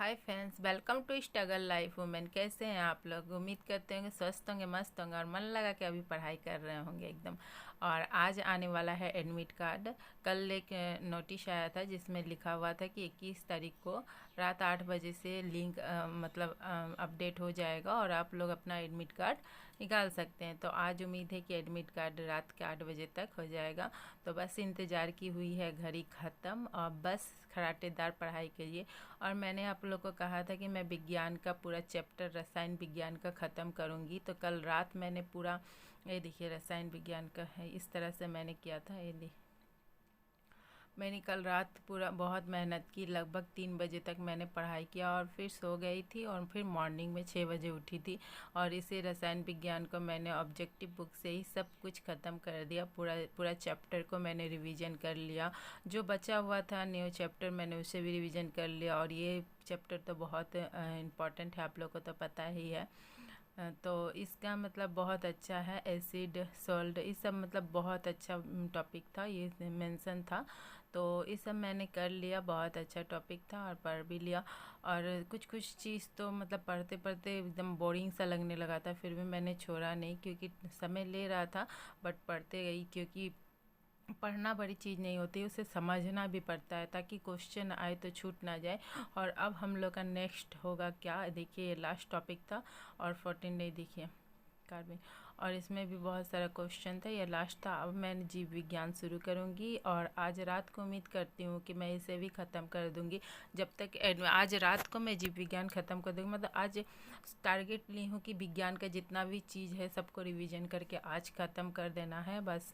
Hi friends, welcome to struggle life women. कैसे हैं आप लोग? उम्मीद करते होंगे स्वस्थ होंगे, मस्त होंगे और मन लगा के अभी पढ़ाई कर रहे होंगे एकदम। और आज आने वाला है एडमिट कार्ड। कल एक नोटिस आया था जिसमें लिखा हुआ था कि 21 तारीख को रात 8 बजे से लिंक अपडेट हो जाएगा और आप लोग अपना एडमिट कार्ड निकाल सकते हैं। तो आज उम्मीद है कि एडमिट कार्ड रात के 8 बजे तक हो जाएगा। तो बस इंतज़ार की हुई है घड़ी ख़त्म और बस खराटेदार पढ़ाई करिए। और मैंने आप लोग को कहा था कि मैं विज्ञान का पूरा चैप्टर रसायन विज्ञान का ख़त्म करूँगी। तो कल रात मैंने पूरा, ये देखिए रसायन विज्ञान का है, इस तरह से मैंने किया था। मैंने कल रात पूरा बहुत मेहनत की, लगभग 3 बजे तक मैंने पढ़ाई किया और फिर सो गई थी और फिर मॉर्निंग में 6 बजे उठी थी। और इसे रसायन विज्ञान को मैंने ऑब्जेक्टिव बुक से ही सब कुछ ख़त्म कर दिया। पूरा पूरा चैप्टर को मैंने रिवीजन कर लिया। जो बचा हुआ था न्यू चैप्टर मैंने उसे भी रिवीजन कर लिया। और ये चैप्टर तो बहुत इम्पॉर्टेंट है, आप लोग को तो पता ही है। तो इसका मतलब बहुत अच्छा है। एसिड सॉल्ट ये सब मतलब बहुत अच्छा टॉपिक था, ये मेंशन था। तो ये सब मैंने कर लिया, बहुत अच्छा टॉपिक था और पढ़ भी लिया। और कुछ कुछ चीज़ तो मतलब पढ़ते पढ़ते एकदम बोरिंग सा लगने लगा था, फिर भी मैंने छोड़ा नहीं क्योंकि समय ले रहा था। बट पढ़ते गई क्योंकि पढ़ना बड़ी चीज़ नहीं होती, उसे समझना भी पड़ता है ताकि क्वेश्चन आए तो छूट ना जाए। और अब हम लोग का नेक्स्ट होगा क्या, देखिए ये लास्ट टॉपिक था और 14 डे देखिए कार्बन। और इसमें भी बहुत सारा क्वेश्चन था, ये लास्ट था। अब मैं जीव विज्ञान शुरू करूँगी और आज रात को उम्मीद करती हूँ कि मैं इसे भी ख़त्म कर दूँगी। जब तक आज रात को मैं जीव विज्ञान ख़त्म कर दूँगी, मतलब आज टारगेट ली हूँ कि विज्ञान का जितना भी चीज़ है सबको रिवीजन करके आज ख़त्म कर देना है बस।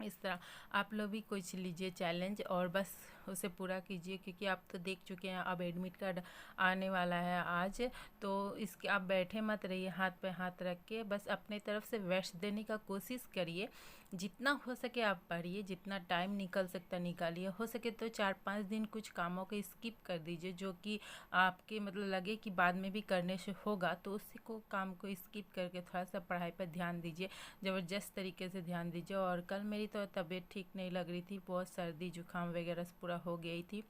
इस तरह आप लोग भी कुछ लीजिए चैलेंज और बस उसे पूरा कीजिए क्योंकि आप तो देख चुके हैं अब एडमिट कार्ड आने वाला है आज। तो इसके आप बैठे मत रहिए, हाथ पे हाथ रख के बस अपने तरफ से बेस्ट देने का कोशिश करिए। जितना हो सके आप पढ़िए, जितना टाइम निकल सकता निकालिए। हो सके तो 4-5 दिन कुछ कामों को स्किप कर दीजिए जो कि आपके मतलब लगे कि बाद में भी करने से होगा, तो उसी को काम को स्किप करके थोड़ा सा पढ़ाई पर ध्यान दीजिए, ज़बरदस्त तरीके से ध्यान दीजिए। और कल मेरी तो तबीयत ठीक नहीं लग रही थी, बहुत सर्दी जुकाम वगैरह से पूरा हो गई थी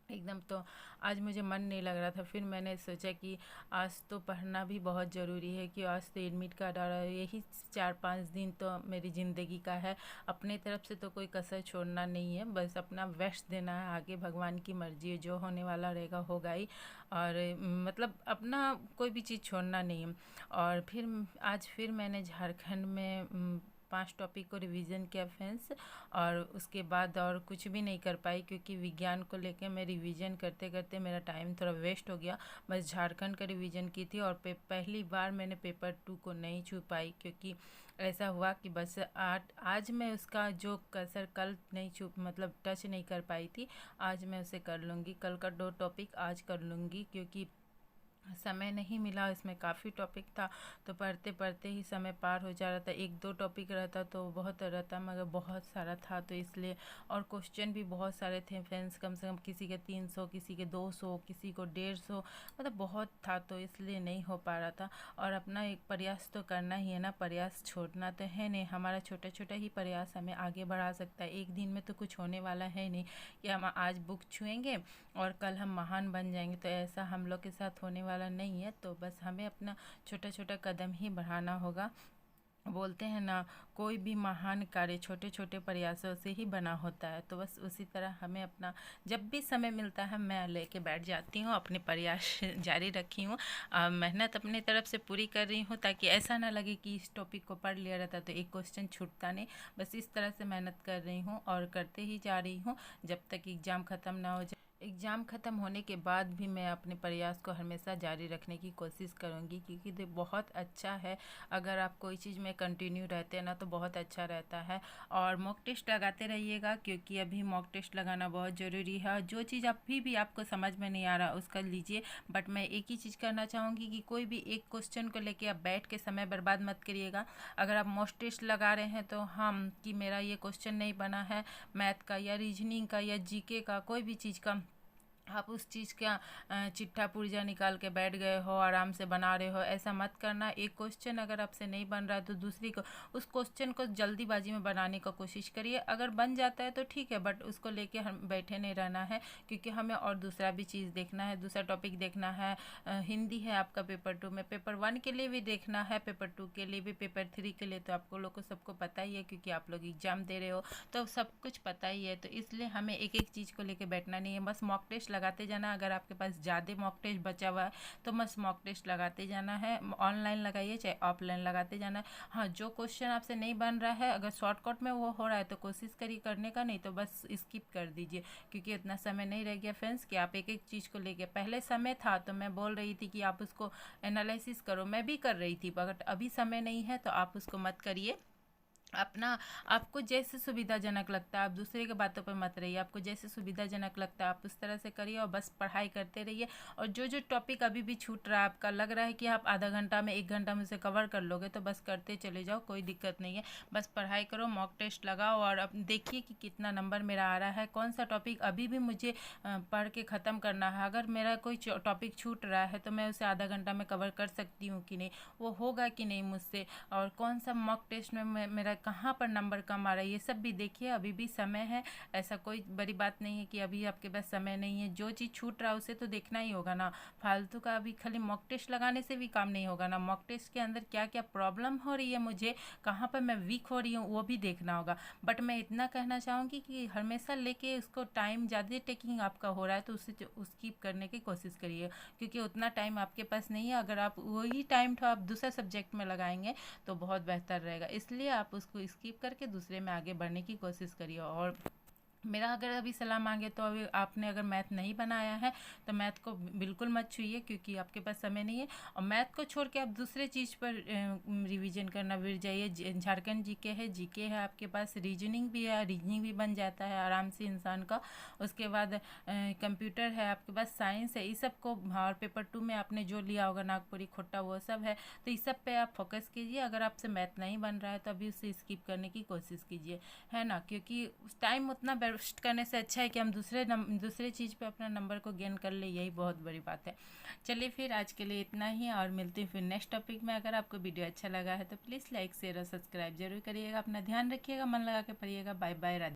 एकदम। तो आज मुझे मन नहीं लग रहा था, फिर मैंने सोचा कि आज तो पढ़ना भी बहुत ज़रूरी है कि आज तो एडमिट कार्ड आ रहा है। यही 4-5 दिन तो मेरी ज़िंदगी का है, अपने तरफ से तो कोई कसर छोड़ना नहीं है, बस अपना बेस्ट देना है। आगे भगवान की मर्जी है, जो होने वाला रहेगा होगा ही। और मतलब अपना कोई भी चीज़ छोड़ना नहीं है। और फिर आज फिर मैंने झारखंड में 5 टॉपिक को रिवीजन किया फ्रेंड्स। और उसके बाद और कुछ भी नहीं कर पाई क्योंकि विज्ञान को लेके मैं रिवीजन करते करते मेरा टाइम थोड़ा वेस्ट हो गया। बस झारखंड का रिवीजन की थी और पहली बार मैंने पेपर 2 को नहीं छू पाई क्योंकि ऐसा हुआ कि बस आज मैं उसका जो कसर कल नहीं छू मतलब टच नहीं कर पाई थी, आज मैं उसे कर लूँगी। कल का 2 टॉपिक आज कर लूँगी क्योंकि समय नहीं मिला, इसमें काफ़ी टॉपिक था तो पढ़ते पढ़ते ही समय पार हो जा रहा था। 1-2 टॉपिक रहता तो बहुत रहता, मगर बहुत सारा था तो इसलिए। और क्वेश्चन भी बहुत सारे थे फ्रेंड्स, कम से कम किसी के 300, किसी के 200, किसी को 150, मतलब बहुत था तो इसलिए नहीं हो पा रहा था। और अपना एक प्रयास तो करना ही है ना, प्रयास छोड़ना तो है नहीं। हमारा छोटा छोटा ही प्रयास हमें आगे बढ़ा सकता है। एक दिन में तो कुछ होने वाला है नहीं कि हम आज बुक छुएंगे और कल हम महान बन जाएंगे, तो ऐसा हम लोग के साथ होने वाला नहीं है। तो बस हमें अपना छोटा छोटा कदम ही बढ़ाना होगा। बोलते हैं ना, कोई भी महान कार्य छोटे छोटे प्रयासों से ही बना होता है। तो बस उसी तरह हमें अपना जब भी समय मिलता है मैं लेके बैठ जाती हूँ, अपने प्रयास जारी रखी हूँ। मेहनत अपनी तरफ से पूरी कर रही हूँ ताकि ऐसा ना लगे कि इस टॉपिक को पढ़ लिया रहता तो एक क्वेश्चन छूटता नहीं। बस इस तरह से मेहनत कर रही हूँ और करते ही जा रही हूँ जब तक एग्ज़ाम ख़त्म ना हो जाए। एग्ज़ाम ख़त्म होने के बाद भी मैं अपने प्रयास को हमेशा जारी रखने की कोशिश करूँगी क्योंकि ये बहुत अच्छा है। अगर आप कोई चीज़ में कंटिन्यू रहते हैं ना तो बहुत अच्छा रहता है। और मॉक टेस्ट लगाते रहिएगा क्योंकि अभी मॉक टेस्ट लगाना बहुत ज़रूरी है। और जो चीज़ अभी भी आपको समझ में नहीं आ रहा उसका लीजिए, बट मैं एक ही चीज़ करना चाहूँगी कि कोई भी एक क्वेश्चन को लेके आप बैठ के समय बर्बाद मत करिएगा। अगर आप मॉक टेस्ट लगा रहे हैं तो हम कि मेरा ये क्वेश्चन नहीं बना है मैथ का या रीजनिंग का या जीके का, कोई भी चीज़ का, आप उस चीज़ का चिट्ठा पुर्जा निकाल के बैठ गए हो, आराम से बना रहे हो, ऐसा मत करना। एक क्वेश्चन अगर आपसे नहीं बन रहा है तो दूसरी को उस क्वेश्चन को जल्दीबाजी में बनाने का कोशिश करिए। अगर बन जाता है तो ठीक है, बट उसको लेके हम बैठे नहीं रहना है, क्योंकि हमें और दूसरा भी चीज़ देखना है, दूसरा टॉपिक देखना है। हिंदी है आपका पेपर 2 में, पेपर 1 के लिए भी देखना है, पेपर 2 के लिए भी, पेपर 3 के लिए तो आपको लोग को सबको पता ही है, क्योंकि आप लोग एग्जाम दे रहे हो तो सब कुछ पता ही है। तो इसलिए हमें एक एक चीज़ को लेके बैठना नहीं है, बस मॉक टेस्ट लगाते जाना। अगर आपके पास ज़्यादा मॉक टेस्ट बचा हुआ है तो बस मॉक टेस्ट लगाते जाना है, ऑनलाइन लगाइए चाहे ऑफलाइन लगाते जाना है। हाँ, जो क्वेश्चन आपसे नहीं बन रहा है, अगर शॉर्टकट में वो हो रहा है तो कोशिश करिए करने का, नहीं तो बस स्किप कर दीजिए, क्योंकि इतना समय नहीं रह गया फ्रेंड्स कि आप एक एक चीज़ को लेके। पहले समय था तो मैं बोल रही थी कि आप उसको एनालिसिस करो, मैं भी कर रही थी, बट अभी समय नहीं है तो आप उसको मत करिए। अपना आपको जैसे सुविधाजनक लगता है, आप दूसरे के बातों पर मत रहिए, आपको जैसे सुविधाजनक लगता है आप उस तरह से करिए और बस पढ़ाई करते रहिए। और जो जो टॉपिक अभी भी छूट रहा है, आपका लग रहा है कि आप आधा घंटा में 1 घंटा में उसे कवर कर लोगे, तो बस करते चले जाओ, कोई दिक्कत नहीं है। बस पढ़ाई करो, मॉक टेस्ट लगाओ और अब देखिए कि कितना नंबर मेरा आ रहा है, कौन सा टॉपिक अभी भी मुझे पढ़ के ख़त्म करना है। अगर मेरा कोई टॉपिक छूट रहा है तो मैं उसे आधा घंटा में कवर कर सकती हूँ कि नहीं, वो होगा कि नहीं मुझसे, और कौन सा मॉक टेस्ट में मेरा कहाँ पर नंबर कम आ रहा है, ये सब भी देखिए। अभी भी समय है, ऐसा कोई बड़ी बात नहीं है कि अभी आपके पास समय नहीं है। जो चीज़ छूट रहा है उसे तो देखना ही होगा ना, फालतू का अभी खाली मॉक टेस्ट लगाने से भी काम नहीं होगा ना। मॉक टेस्ट के अंदर क्या क्या प्रॉब्लम हो रही है, मुझे कहाँ पर मैं वीक हो रही हूँ, वो भी देखना होगा। बट मैं इतना कहना चाहूँगी कि हमेशा लेके उसको टाइम ज़्यादा टेकिंग आपका हो रहा है तो उसे स्किप करने की कोशिश करिए, क्योंकि उतना टाइम आपके पास नहीं है। अगर आप वही टाइम तो आप दूसरे सब्जेक्ट में लगाएंगे तो बहुत बेहतर रहेगा, इसलिए आप उसको स्किप करके दूसरे में आगे बढ़ने की कोशिश करिए। और मेरा अगर अभी सलाह मांगे तो अभी आपने अगर मैथ नहीं बनाया है तो मैथ को बिल्कुल मत छूइए, क्योंकि आपके पास समय नहीं है। और मैथ को छोड़ के आप दूसरे चीज़ पर रिवीजन करना भिड़ जाइए। झारखंड जीके है, जीके है आपके पास, रीजनिंग भी है, रीजनिंग भी बन जाता है आराम से इंसान का। उसके बाद कंप्यूटर है आपके पास, साइंस है, इस सब को। और पेपर 2 में आपने जो लिया होगा नागपुरी खोटा वो सब है, तो इस सब पे आप फोकस कीजिए। अगर आपसे मैथ नहीं बन रहा है तो अभी उसे स्किप करने की कोशिश कीजिए, है ना, क्योंकि उस टाइम उतना वेस्ट करने से अच्छा है कि हम दूसरे चीज़ पे अपना नंबर को गेन कर ले, यही बहुत बड़ी बात है। चलिए फिर आज के लिए इतना ही, और मिलते हैं फिर नेक्स्ट टॉपिक में। अगर आपको वीडियो अच्छा लगा है तो प्लीज़ लाइक शेयर और सब्सक्राइब जरूर करिएगा। अपना ध्यान रखिएगा, मन लगा के पढ़िएगा। Bye bye.